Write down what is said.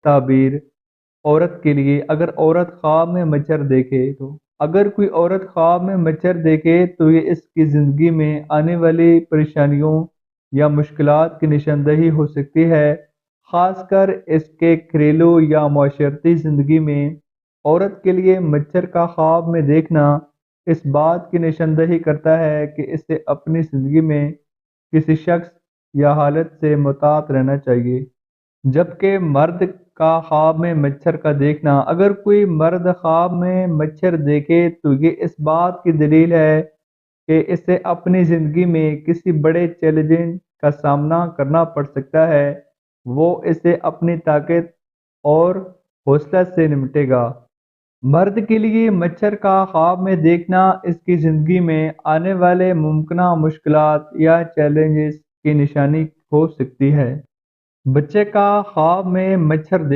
تعبیر عورت کے لیے اگر عورت خواب میں مچھر دیکھے تو اگر کوئی عورت خواب میں مچھر دیکھے تو یہ اس کی زندگی میں آنے والی پریشانیوں یا مشکلات کی نشاندہی ہو سکتی ہے، خاص کر اس کے گھریلو یا معاشرتی زندگی میں۔ عورت کے لیے مچھر کا خواب میں دیکھنا اس بات کی نشاندہی کرتا ہے کہ اسے اپنی زندگی میں کسی شخص یا حالت سے محتاط رہنا چاہیے، جبکہ مرد کا خواب میں مچھر کا دیکھنا اگر کوئی مرد خواب میں مچھر دیکھے تو یہ اس بات کی دلیل ہے کہ اسے اپنی زندگی میں کسی بڑے چیلنج کا سامنا کرنا پڑ سکتا ہے، وہ اسے اپنی طاقت اور حوصلہ سے نمٹے گا۔ مرد کے لیے مچھر کا خواب میں دیکھنا اس کی زندگی میں آنے والے ممکنہ مشکلات یا چیلنجز کی نشانی ہو سکتی ہے۔ بچے کا خواب میں مچھر